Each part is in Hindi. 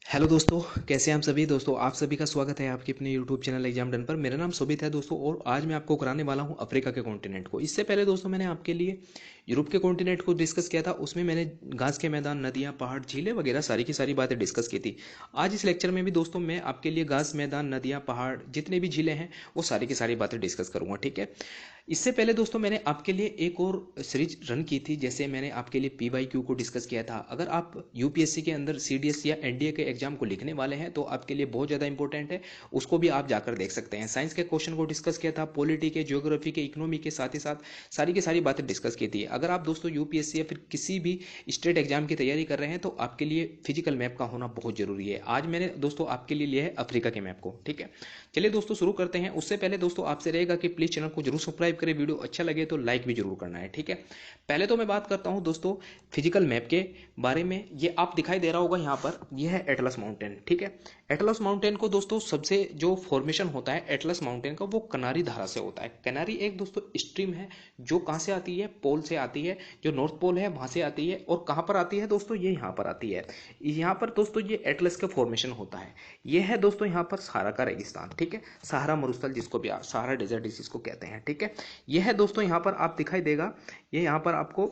हेलो दोस्तों, कैसे हैं आप सभी। दोस्तों आप सभी का स्वागत है आपके अपने यूट्यूब चैनल एग्जाम डन पर। मेरा नाम शोभित है दोस्तों, और आज मैं आपको कराने वाला हूं अफ्रीका के कॉन्टिनेंट को। इससे पहले दोस्तों मैंने आपके लिए यूरोप के कॉन्टिनेंट को डिस्कस किया था। उसमें मैंने घास के मैदान, नदियां, पहाड़, झीलें वगैरह सारी की सारी बातें डिस्कस की थी। आज इस लेक्चर में भी दोस्तों मैं आपके लिए घास मैदान, नदियाँ, पहाड़, जितने भी झीलें हैं वो सारी की सारी बातें डिस्कस करूँगा, ठीक है। इससे पहले दोस्तों मैंने आपके लिए एक और सीरीज रन की थी। जैसे मैंने आपके लिए PYQ को डिस्कस किया था। अगर आप यूपीएससी के अंदर CDS या एनडीए के एग्जाम को लिखने वाले हैं तो आपके लिए बहुत ज़्यादा इंपॉर्टेंट है, उसको भी आप जाकर देख सकते हैं। साइंस के क्वेश्चन को डिस्कस किया था, पॉलिटी के, ज्योग्राफी के, इकोनॉमी के, साथ ही साथ सारी की सारी बातें डिस्कस की थी। अगर आप दोस्तों यूपीएससी या फिर किसी भी स्टेट एग्जाम की तैयारी कर रहे हैं तो आपके लिए फिजिकल मैप का होना बहुत जरूरी है। आज मैंने दोस्तों आपके लिए लिया है अफ्रीका के मैप को, ठीक है। चलिए दोस्तों शुरू करते हैं। उससे पहले दोस्तों आपसे रहेगा कि प्लीज चैनल को जरूर सब्सक्राइब करें, वीडियो अच्छा लगे तो लाइक भी जरूर करना है, ठीक है। पहले तो मैं बात करता हूं दोस्तों फिजिकल मैप के बारे में। ये आप दिखाई दे रहा होगा यहाँ पर, यह है एटलस माउंटेन, ठीक है। एटलस माउंटेन को दोस्तों सबसे जो फॉर्मेशन होता है एटलस माउंटेन का, वो कनारी धारा से होता है। कनारी एक दोस्तों स्ट्रीम है जो कहां से आती है, पोल से आती है। जो नॉर्थ पोल है वहां से आती है। और कहां पर आती है दोस्तों, ये यहाँ पर आती है। यहाँ पर दोस्तों ये एटलस का फॉर्मेशन होता है। ये है दोस्तों यहाँ पर सहारा का रेगिस्तान, ठीक है। सहारा मरुस्थल जिसको भी सहारा डेजर्ट जिसको कहते हैं, ठीक है। यह है दोस्तों यहाँ पर आप दिखाई देगा, ये यहाँ पर आपको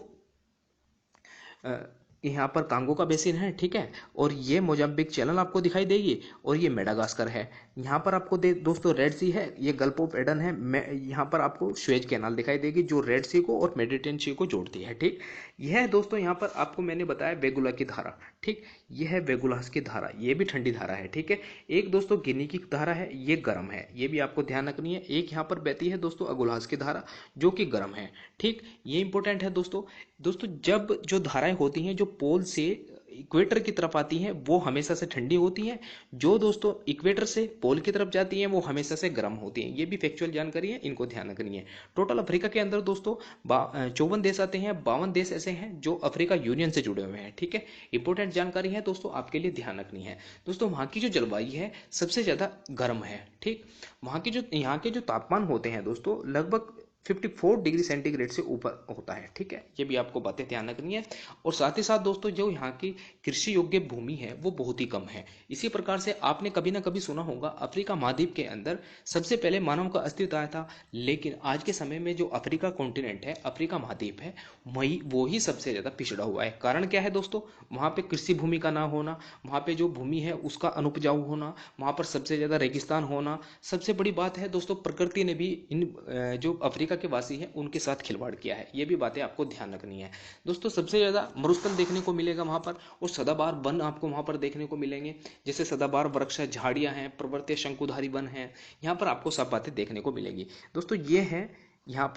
यहाँ पर कांगो का बेसिन है, ठीक है। और ये मोजाम्बिक चैनल आपको दिखाई देगी, और ये मेडागास्कर है। यहाँ पर आपको दोस्तों रेड सी है, ये गल्फ ऑफ एडन है। यहाँ पर आपको स्वेज कैनाल दिखाई देगी जो रेड सी को और मेडिटेरियन सी को जोड़ती है, ठीक। यह है दोस्तों यहाँ पर आपको मैंने बताया वेगुला की धारा, ठीक। यह है वेगुलास की धारा, ये भी ठंडी धारा है, ठीक है। एक दोस्तों गिनी की धारा है, ये गर्म है, ये भी आपको ध्यान रखनी है। एक यहाँ पर बहती है दोस्तों अगुलास की धारा, जो कि गर्म है, ठीक। ये इंपॉर्टेंट है दोस्तों। दोस्तों जब जो धाराएं होती हैं जो पोल से इक्वेटर की तरफ आती हैं वो हमेशा से ठंडी होती हैं। जो दोस्तों इक्वेटर से पोल की तरफ जाती हैं वो हमेशा से गर्म होती हैं। ये भी फैक्चुअल जानकारी है, इनको ध्यान रखनी है। टोटल अफ्रीका के अंदर दोस्तों 54 देश आते हैं। 52 देश ऐसे हैं जो अफ्रीका यूनियन से जुड़े हुए हैं, ठीक है। इंपॉर्टेंट जानकारी है दोस्तों, आपके लिए ध्यान रखनी है। दोस्तों वहां की जो जलवायु है सबसे ज्यादा गर्म है, ठीक। वहां की जो यहाँ के जो तापमान होते हैं दोस्तों लगभग 54 डिग्री सेंटीग्रेड से ऊपर होता है, ठीक है। ये भी आपको बातें ध्यान रखनी है। और साथ ही साथ दोस्तों जो यहाँ की कृषि योग्य भूमि है वो बहुत ही कम है। इसी प्रकार से आपने कभी ना कभी सुना होगा अफ्रीका महाद्वीप के अंदर सबसे पहले मानव का अस्तित्व आया था। लेकिन आज के समय में जो अफ्रीका कॉन्टिनेंट है, अफ्रीका महाद्वीप है, वही वो ही सबसे ज्यादा पिछड़ा हुआ है। कारण क्या है दोस्तों, वहां पे कृषि भूमि का ना होना, वहां पे जो भूमि है उसका अनुपजाऊ होना, वहां पर सबसे ज्यादा रेगिस्तान होना। सबसे बड़ी बात है दोस्तों, प्रकृति ने भी इन जो अफ्रीका के वासी हैं उनके साथ खिलवाड़ किया है। ये भी बातें आपको ध्यान रखनी है दोस्तों। सबसे ज्यादा मरुस्थल देखने को मिलेगा वहां पर, और सदाबहार वन आपको वहां पर देखने को मिलेंगे। जैसे सदाबहार वृक्ष है, झाड़ियां हैं, पर्वतीय शंकुधारी वन है। यहाँ पर आपको सब बातें देखने को मिलेंगी दोस्तों। ये है यहाँ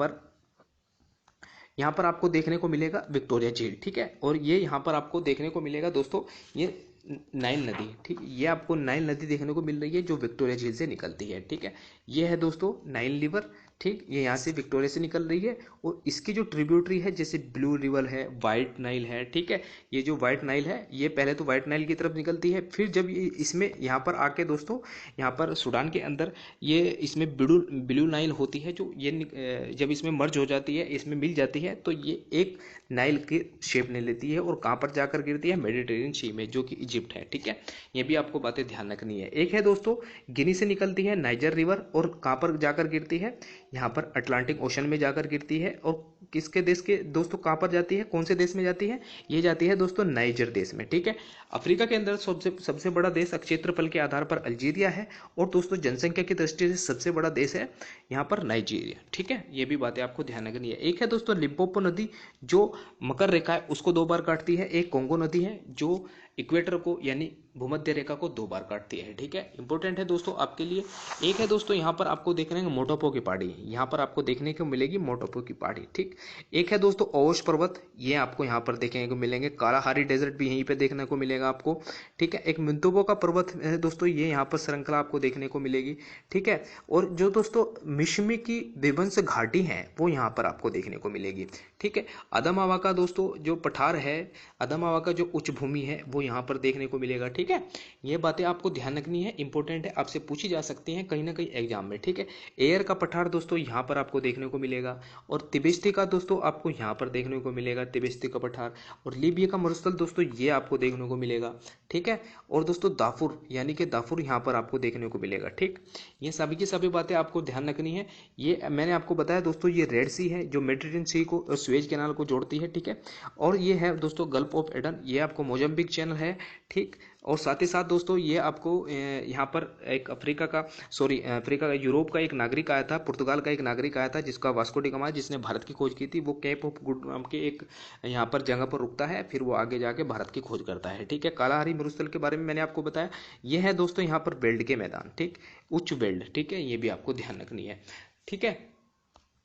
पर आपको देखने को मिलेगा विक्टोरिया झील, ठीक है। और ये यहाँ पर आपको देखने को मिलेगा दोस्तों ये नाइल नदी, ठीक। ये आपको नाइल नदी देखने को मिल रही है जो विक्टोरिया झील से निकलती है, ठीक है। ये है दोस्तों नाइल रिवर, ठीक। ये यहाँ से विक्टोरिया से निकल रही है। और इसकी जो ट्रिब्यूटरी है जैसे ब्लू रिवर है, वाइट नाइल है, ठीक है। ये जो वाइट नाइल है ये पहले तो वाइट नाइल की तरफ निकलती है, फिर जब ये इसमें यहाँ पर आके दोस्तों यहाँ पर सूडान के अंदर ये इसमें ब्लू ब्लू नाइल होती है, जो ये जब इसमें मर्ज हो जाती है, इसमें मिल जाती है, तो ये एक नाइल की शेप ले लेती है। और कहाँ पर जाकर गिरती है, मेडिटेरियन सी में, जो कि इजिप्ट है, ठीक है। ये भी आपको बातें ध्यान रखनी है। एक है दोस्तों गिनी से निकलती है नाइजर रिवर, और कहाँ पर जाकर गिरती है, यहाँ पर अटलांटिक ओशन में जाकर गिरती है। और किसके देश के दोस्तों कहाँ पर जाती है, कौन से देश में जाती है, ये जाती है दोस्तों नाइजर देश में, ठीक है। अफ्रीका के अंदर सबसे बड़ा देश क्षेत्रफल के आधार पर अल्जीरिया है। और दोस्तों जनसंख्या की दृष्टि से सबसे बड़ा देश है यहाँ पर नाइजीरिया, ठीक है। ये भी बातें आपको ध्यान रखनी है। एक है दोस्तों लिम्पोपो नदी जो मकर रेखा है उसको 2 बार काटती है। एक कोंगो नदी है जो इक्वेटर को यानी भूमध्य रेखा को 2 बार काटती है, ठीक है। इंपॉर्टेंट है दोस्तों आपके लिए। एक है दोस्तों यहाँ पर आपको देखने को मोटोपो की पहाड़ी, यहाँ पर आपको देखने को मिलेगी मोटोपो की पहाड़ी, ठीक। एक है दोस्तों ओश पर्वत, ये आपको यहाँ पर देखने को मिलेंगे। कालाहारी डेजर्ट भी यहीं पे देखने को मिलेगा आपको, ठीक है। एक मिंतोबो का पर्वत है दोस्तों, ये यहाँ पर श्रृंखला आपको देखने को मिलेगी, ठीक है। और जो दोस्तों मिश्मी की विध्वंस घाटी है वो यहाँ पर आपको देखने को मिलेगी, ठीक है। अदमावा का दोस्तों जो पठार है, अदमावा का जो उच्च भूमि है वो यहाँ पर देखने को मिलेगा। ठीक है, ये बातें आपको ध्यान रखनी है, इंपॉर्टेंट है, आपसे पूछी जा सकती हैं कहीं ना कहीं एग्जाम में। ठीक है, एयर का पठार दोस्तों यहाँ पर आपको देखने को मिलेगा, और तिबिस्ती का दोस्तों आपको यहाँ पर देखने को मिलेगा, तिबिस्ती का पठार। और लीबिया का मरुस्थल दोस्तों ये आपको देखने को मिलेगा। ठीक है, और दोस्तों दाफुर यानी कि दाफुर यहाँ पर आपको देखने को मिलेगा। ठीक, ये सभी की सभी बातें आपको ध्यान रखनी है। ये मैंने आपको बताया दोस्तों, ये रेड सी है जो मेडिटेरियन सी को और स्वेज कैनाल को जोड़ती है। ठीक है, और ये है दोस्तों गल्फ ऑफ एडन, ये आपको मोजाम्बिक चैनल है। ठीक, और साथ ही साथ दोस्तों ये आपको यहाँ पर एक अफ्रीका का, यूरोप का एक नागरिक आया था, पुर्तगाल का एक नागरिक आया था जिसका वास्को डी गामा, जिसने भारत की खोज की थी। वो केप ऑफ गुड नाम के एक यहाँ पर जगह पर रुकता है, फिर वो आगे जाके भारत की खोज करता है। ठीक है, कालाहारी मरुस्थल के बारे में मैंने आपको बताया। ये है दोस्तों यहाँ पर बेल्ट के मैदान, ठीक, उच्च बेल्ट। ठीक है, ये भी आपको ध्यान रखनी है। ठीक है,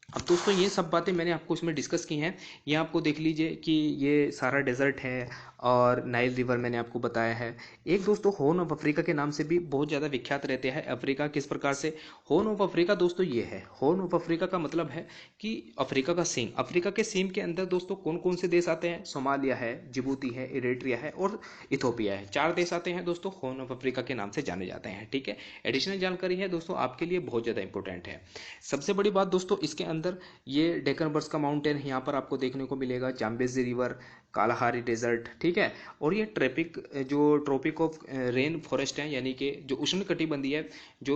अब दोस्तों ये सब बातें मैंने आपको इसमें डिस्कस की हैं। ये आपको देख लीजिए कि ये सारा डेजर्ट है, और नाइल रिवर मैंने आपको बताया है। एक दोस्तों हॉर्न ऑफ अफ्रीका के नाम से भी बहुत ज़्यादा विख्यात रहते हैं अफ्रीका। किस प्रकार से हॉर्न ऑफ अफ्रीका दोस्तों ये है, हॉर्न ऑफ अफ्रीका का मतलब है कि अफ्रीका का सीम। अफ्रीका के सीम के अंदर दोस्तों कौन कौन से देश आते हैं? सोमालिया है, जिबूती है, इरेट्रिया है और इथोपिया है। 4 देश आते हैं दोस्तों, हॉर्न ऑफ अफ्रीका के नाम से जाने जाते हैं। ठीक है, एडिशनल जानकारी है दोस्तों आपके लिए, बहुत ज़्यादा इंपॉर्टेंट है। सबसे बड़ी बात दोस्तों, इसके अंदर ये डेक्कन बर्ड्स का माउंटेन यहाँ पर आपको देखने को मिलेगा, जाम्बेजी रिवर, कालाहारी डेजर्ट। ठीक है, और ये ट्रॉपिक ऑफ रेन फॉरेस्ट है, यानी कि जो उष्णकटिबंधीय जो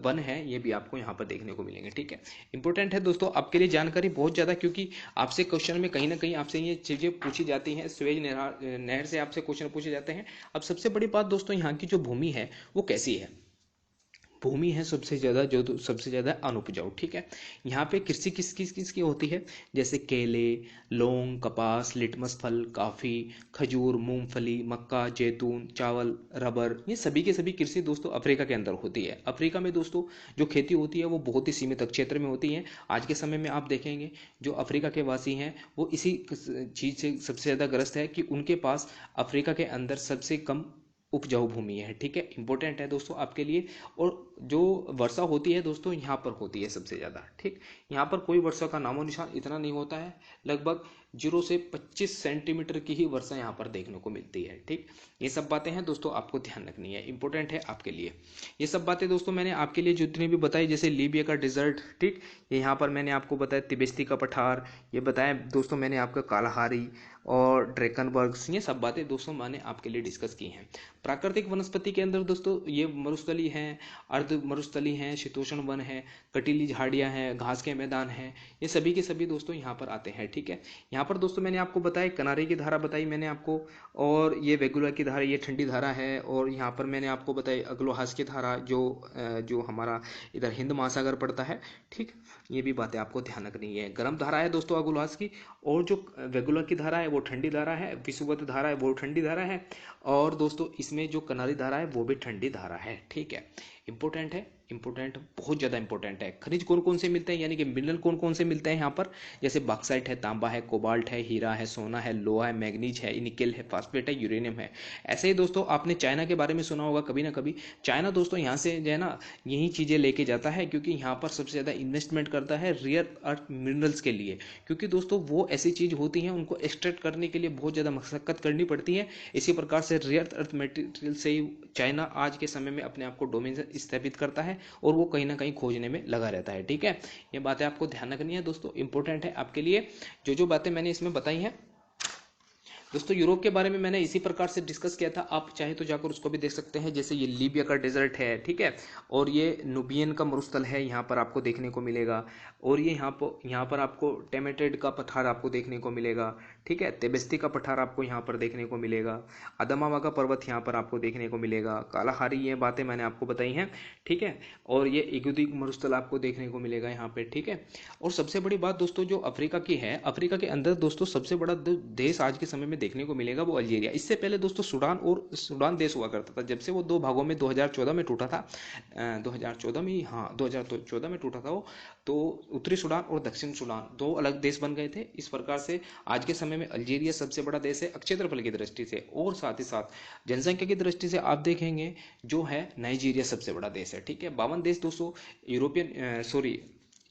वन है, ये भी आपको यहाँ पर देखने को मिलेंगे। ठीक है, इंपॉर्टेंट है दोस्तों आपके लिए जानकारी बहुत ज़्यादा, क्योंकि आपसे क्वेश्चन में कहीं ना कहीं आपसे ये चीज़ें पूछी जाती हैं। स्वेज नहर से आपसे क्वेश्चन पूछे जाते हैं। अब सबसे बड़ी बात दोस्तों, यहाँ की जो भूमि है वो कैसी है? भूमि है सबसे ज़्यादा, जो सबसे ज़्यादा अनुपजाऊ। ठीक है, यहाँ पे कृषि किस की होती है? जैसे केले, लौंग, कपास, लिटमस फल, काफ़ी, खजूर, मूंगफली, मक्का, जैतून, चावल, रबर, ये सभी के सभी कृषि दोस्तों अफ्रीका के अंदर होती है। अफ्रीका में दोस्तों जो खेती होती है वो बहुत ही सीमित क्षेत्र में होती है। आज के समय में आप देखेंगे जो अफ्रीका के वासी हैं वो इसी चीज़ से सबसे ज़्यादा ग्रस्त है कि उनके पास अफ्रीका के अंदर सबसे कम उपजाऊ भूमि है। ठीक है, इंपॉर्टेंट है दोस्तों आपके लिए। और जो वर्षा होती है दोस्तों यहाँ पर होती है सबसे ज़्यादा। ठीक, यहाँ पर कोई वर्षा का नामो निशान इतना नहीं होता है, लगभग 0 से 25 सेंटीमीटर की ही वर्षा यहाँ पर देखने को मिलती है। ठीक, ये सब बातें हैं दोस्तों आपको ध्यान रखनी है, इंपॉर्टेंट है आपके लिए। ये सब बातें दोस्तों मैंने आपके लिए जितनी भी बताई, जैसे लीबिया का डिजर्ट, ठीक, ये यहाँ पर मैंने आपको बताया तिबिस्ती का पठार, ये बताया दोस्तों मैंने आपका कालाहारी और ड्रेकनबर्ग्स, ये सब बातें दोस्तों मैंने आपके लिए डिस्कस की हैं। प्राकृतिक वनस्पति के अंदर दोस्तों ये मरुस्थली हैं, अर्ध मरुस्थली हैं, शीतोष्ण वन है, कटीली झाड़ियाँ हैं, घास के मैदान हैं, ये सभी के सभी दोस्तों यहाँ पर आते हैं। ठीक है, यहाँ पर दोस्तों मैंने आपको बताया कनारी की धारा बताई मैंने आपको, और ये वेगुला की धारा, ये ठंडी धारा है। और यहाँ पर मैंने आपको बताई अग्लोहास की धारा, जो हमारा इधर हिंद महासागर पड़ता है। ठीक, ये भी बातें आपको ध्यान रखनी है। गर्म धारा है दोस्तों अग्लोहास की, और जो वेगुला की धारा है वो ठंडी धारा है, विषुवत धारा है वो ठंडी धारा है, और दोस्तों इसमें जो कनारी धारा है वो भी ठंडी धारा है। ठीक है, इंपॉर्टेंट है, इंपॉर्टेंट, बहुत ज़्यादा इंपॉर्टेंट है। खनिज कौन कौन से मिलते हैं, यानी कि मिनरल कौन कौन से मिलते हैं यहाँ पर? जैसे बॉक्साइट है, तांबा है, कोबाल्ट है, हीरा है, सोना है, लोहा है, मैग्नीज है, निकेल है, फास्फेट है, यूरेनियम है। ऐसे ही दोस्तों आपने चाइना के बारे में सुना होगा कभी ना कभी। चाइना दोस्तों यहाँ से जो है ना यही चीज़ें लेके जाता है, क्योंकि यहाँ पर सबसे ज़्यादा इन्वेस्टमेंट करता है रियर अर्थ मिनरल्स के लिए, क्योंकि दोस्तों वो ऐसी चीज़ होती हैं उनको एक्सट्रैक्ट करने के लिए बहुत ज़्यादा मशक्कत करनी पड़ती है। इसी प्रकार से रियर अर्थ मटेरियल से ही चाइना आज के समय में अपने आप को डोमिनेंस स्थापित करता है, और वो कहीं ना कहीं खोजने में लगा रहता है। ठीक है, ये बातें आपको ध्यान रखनी है दोस्तों, इंपॉर्टेंट है आपके लिए। जो बातें मैंने इसमें बताई हैं दोस्तों, यूरोप के बारे में मैंने इसी प्रकार से डिस्कस किया था, आप चाहे तो जाकर उसको भी देख सकते हैं। जैसे ये लीबिया का डेजर्ट है, ठीक है, और ये नुबियन का मरुस्थल है, यहाँ पर आपको देखने को मिलेगा। और ये यहाँ पर आपको टेमेटेड का पठार आपको देखने को मिलेगा। ठीक है, तेबेस्ती का पठार आपको यहाँ पर देखने को मिलेगा। अदमावा का पर्वत यहाँ पर आपको देखने को मिलेगा। कालाहारी, ये बातें मैंने आपको बताई हैं। ठीक है, और ये इगुदी मरुस्थल आपको देखने को मिलेगा यहाँ पे। ठीक है, और सबसे बड़ी बात दोस्तों जो अफ्रीका की है, अफ्रीका के अंदर दोस्तों सबसे बड़ा देश आज के समय में देखने को मिलेगा वो अल्जीरिया। इससे पहले दोस्तों सूडान देश हुआ करता था, जब से वो 2 भागों में 2014 में टूटा था। 2014 में, हाँ 2014 में टूटा था वो, तो उत्तरी सूडान और दक्षिण सूडान 2 अलग देश बन गए थे। इस प्रकार से आज के समय में अल्जीरिया सबसे बड़ा देश है क्षेत्रफल की दृष्टि से, और साथ ही साथ जनसंख्या की दृष्टि से आप देखेंगे जो है नाइजीरिया सबसे बड़ा देश है। ठीक है, 52 देश दोस्तों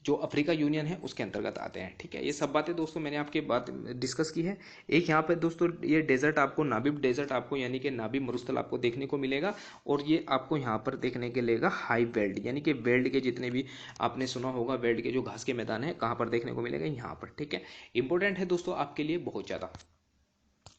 जो अफ्रीका यूनियन है उसके अंतर्गत आते हैं। ठीक है, ये सब बातें दोस्तों मैंने आपके बात डिस्कस की है। एक यहाँ पर दोस्तों ये डेजर्ट आपको नाबीब डेजर्ट आपको यानी कि नाबीब मरुस्थल आपको देखने को मिलेगा, और ये आपको यहाँ पर देखने के लेगा हाई वेल्ड, यानी कि वेल्ड के जितने भी आपने सुना होगा वेल्ड के जो घास के मैदान है कहाँ पर देखने को मिलेगा, यहाँ पर। ठीक है, इंपॉर्टेंट है दोस्तों आपके लिए बहुत ज़्यादा।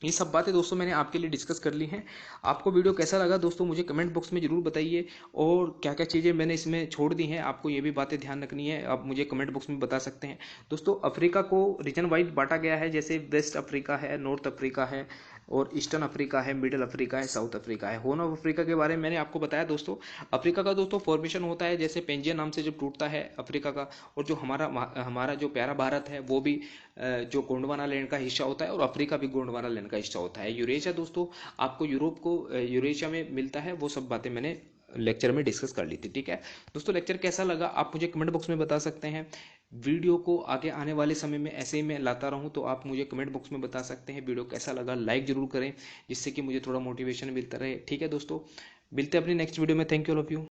ये सब बातें दोस्तों मैंने आपके लिए डिस्कस कर ली हैं। आपको वीडियो कैसा लगा दोस्तों मुझे कमेंट बॉक्स में ज़रूर बताइए, और क्या क्या चीज़ें मैंने इसमें छोड़ दी हैं आपको ये भी बातें ध्यान रखनी है, आप मुझे कमेंट बॉक्स में बता सकते हैं। दोस्तों अफ्रीका को रीजन वाइज बांटा गया है, जैसे वेस्ट अफ्रीका है, नॉर्थ अफ्रीका है, और ईस्टर्न अफ्रीका है, मिडिल अफ्रीका है, साउथ अफ्रीका है। हॉर्न ऑफ अफ्रीका के बारे में मैंने आपको बताया दोस्तों। अफ्रीका का दोस्तों फॉर्मेशन होता है जैसे पेंजिया नाम से जब टूटता है अफ्रीका का, और जो हमारा जो प्यारा भारत है वो भी जो गोंडवाना लैंड का हिस्सा होता है, और अफ्रीका भी गोंडवाना लैंड का हिस्सा होता है। यूरेशिया दोस्तों आपको यूरोप को यूरेशिया में मिलता है, वो सब बातें मैंने लेक्चर में डिस्कस कर ली थी। ठीक है दोस्तों, लेक्चर कैसा लगा आप मुझे कमेंट बॉक्स में बता सकते हैं। वीडियो को आगे आने वाले समय में ऐसे ही मैं लाता रहूं तो आप मुझे कमेंट बॉक्स में बता सकते हैं। वीडियो कैसा लगा लाइक जरूर करें, जिससे कि मुझे थोड़ा मोटिवेशन मिलता रहे। ठीक है दोस्तों, मिलते हैं अपनी नेक्स्ट वीडियो में। Thank you all of you.